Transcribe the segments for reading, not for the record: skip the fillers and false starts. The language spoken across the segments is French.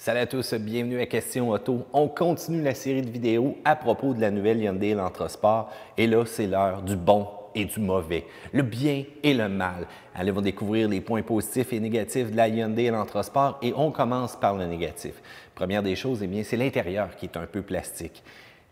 Salut à tous, bienvenue à Question Auto. On continue la série de vidéos à propos de la nouvelle Hyundai Elantra Sport. Et là, c'est l'heure du bon et du mauvais, le bien et le mal. Allez, découvrir les points positifs et négatifs de la Hyundai Elantra Sport et on commence par le négatif. Première des choses, eh bien, c'est l'intérieur qui est un peu plastique.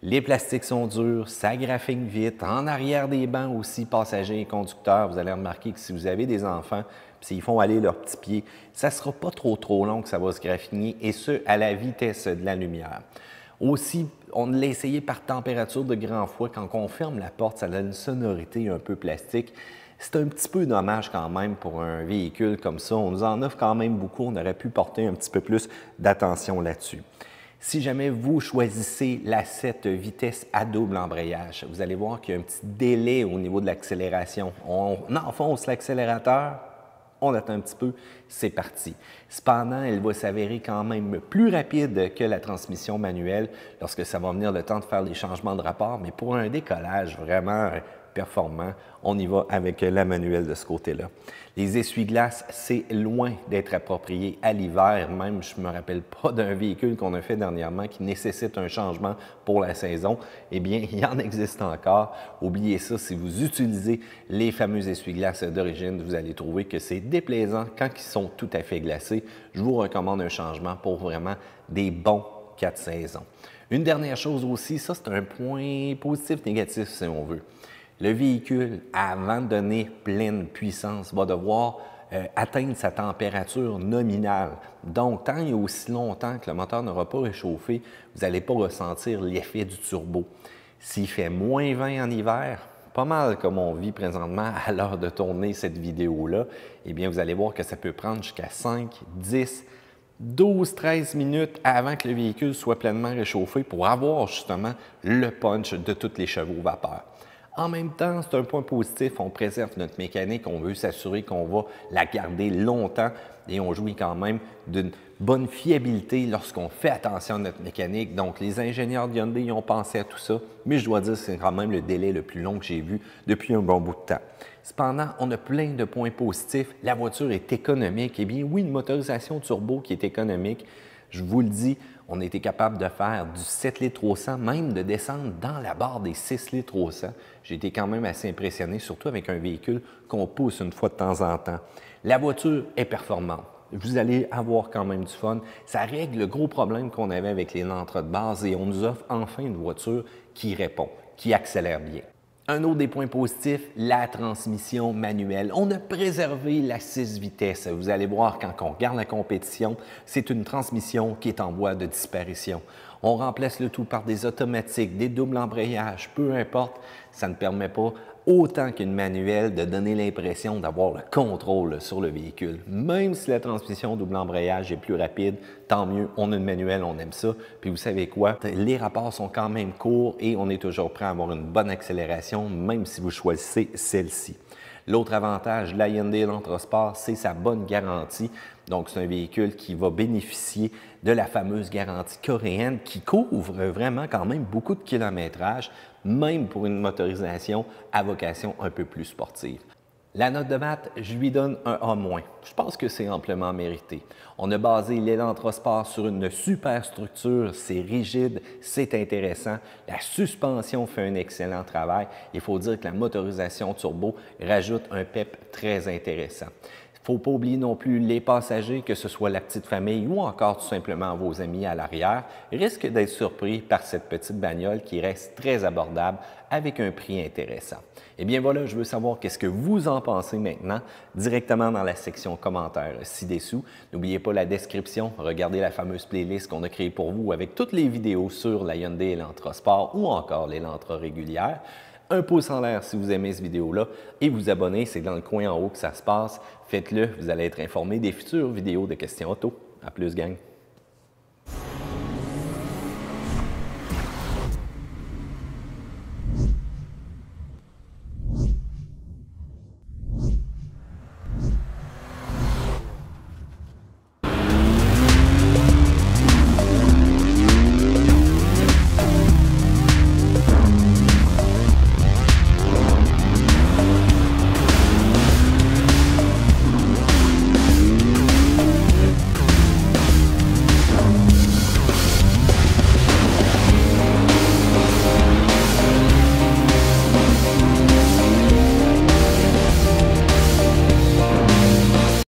Les plastiques sont durs, ça graphine vite. En arrière des bancs aussi, passagers et conducteurs, vous allez remarquer que si vous avez des enfants, s'ils font aller leurs petits pieds, ça ne sera pas trop long que ça va se graffiner, et ce, à la vitesse de la lumière. Aussi, on l'a essayé par température de grand froid. Quand on ferme la porte, ça donne une sonorité un peu plastique. C'est un petit peu dommage quand même pour un véhicule comme ça. On nous en offre quand même beaucoup. On aurait pu porter un petit peu plus d'attention là-dessus. Si jamais vous choisissez la 7 vitesses à double embrayage, vous allez voir qu'il y a un petit délai au niveau de l'accélération. On enfonce l'accélérateur, on attend un petit peu, c'est parti. Cependant, elle va s'avérer quand même plus rapide que la transmission manuelle lorsque ça va venir le temps de faire les changements de rapport, mais pour un décollage vraiment performant, on y va avec la manuelle de ce côté-là. Les essuie-glaces, c'est loin d'être approprié à l'hiver. Même, je ne me rappelle pas d'un véhicule qu'on a fait dernièrement qui nécessite un changement pour la saison. Eh bien, il y en existe encore. Oubliez ça, si vous utilisez les fameux essuie-glaces d'origine, vous allez trouver que c'est déplaisant quand ils sont tout à fait glacés. Je vous recommande un changement pour vraiment des bons 4 saisons. Une dernière chose aussi, ça c'est un point positif-négatif si on veut. Le véhicule, avant de donner pleine puissance, va devoir atteindre sa température nominale. Donc, tant et aussi longtemps que le moteur n'aura pas réchauffé, vous n'allez pas ressentir l'effet du turbo. S'il fait moins 20 en hiver, pas mal comme on vit présentement à l'heure de tourner cette vidéo-là, eh bien, vous allez voir que ça peut prendre jusqu'à 5, 10, 12, 13 minutes avant que le véhicule soit pleinement réchauffé pour avoir justement le punch de tous les chevaux vapeur. En même temps, c'est un point positif, on préserve notre mécanique, on veut s'assurer qu'on va la garder longtemps et on jouit quand même d'une bonne fiabilité lorsqu'on fait attention à notre mécanique. Donc, les ingénieurs de Hyundai ont pensé à tout ça, mais je dois dire que c'est quand même le délai le plus long que j'ai vu depuis un bon bout de temps. Cependant, on a plein de points positifs. La voiture est économique. Eh bien, oui, une motorisation turbo qui est économique. Je vous le dis, on a été capable de faire du 7 litres au 100, même de descendre dans la barre des 6 litres au 100. J'ai été quand même assez impressionné, surtout avec un véhicule qu'on pousse une fois de temps en temps. La voiture est performante. Vous allez avoir quand même du fun. Ça règle le gros problème qu'on avait avec les Elantra de base et on nous offre enfin une voiture qui répond, qui accélère bien. Un autre des points positifs, la transmission manuelle. On a préservé la 6 vitesses. Vous allez voir, quand on regarde la compétition, c'est une transmission qui est en voie de disparition. On remplace le tout par des automatiques, des doubles embrayages, peu importe. Ça ne permet pas, autant qu'une manuelle, de donner l'impression d'avoir le contrôle sur le véhicule. Même si la transmission double embrayage est plus rapide, tant mieux, on a une manuelle, on aime ça. Puis vous savez quoi? Les rapports sont quand même courts et on est toujours prêt à avoir une bonne accélération, même si vous choisissez celle-ci. L'autre avantage de la Hyundai Elantra Sport, c'est sa bonne garantie. Donc, c'est un véhicule qui va bénéficier de la fameuse garantie coréenne qui couvre vraiment quand même beaucoup de kilométrage, même pour une motorisation à vocation un peu plus sportive. La note de maths, je lui donne un A-. Je pense que c'est amplement mérité. On a basé l'Elantra Sport sur une super structure, c'est rigide, c'est intéressant. La suspension fait un excellent travail. Il faut dire que la motorisation turbo rajoute un pep très intéressant. Il ne faut pas oublier non plus les passagers, que ce soit la petite famille ou encore tout simplement vos amis à l'arrière, risquent d'être surpris par cette petite bagnole qui reste très abordable avec un prix intéressant. Eh bien voilà, je veux savoir qu'est-ce que vous en pensez maintenant directement dans la section commentaires ci-dessous. N'oubliez pas la description, regardez la fameuse playlist qu'on a créée pour vous avec toutes les vidéos sur la Hyundai Elantra Sport ou encore l'Elantra régulière. Un pouce en l'air si vous aimez cette vidéo-là et vous abonner, c'est dans le coin en haut que ça se passe. Faites-le, vous allez être informé des futures vidéos de questions auto. À plus, gang!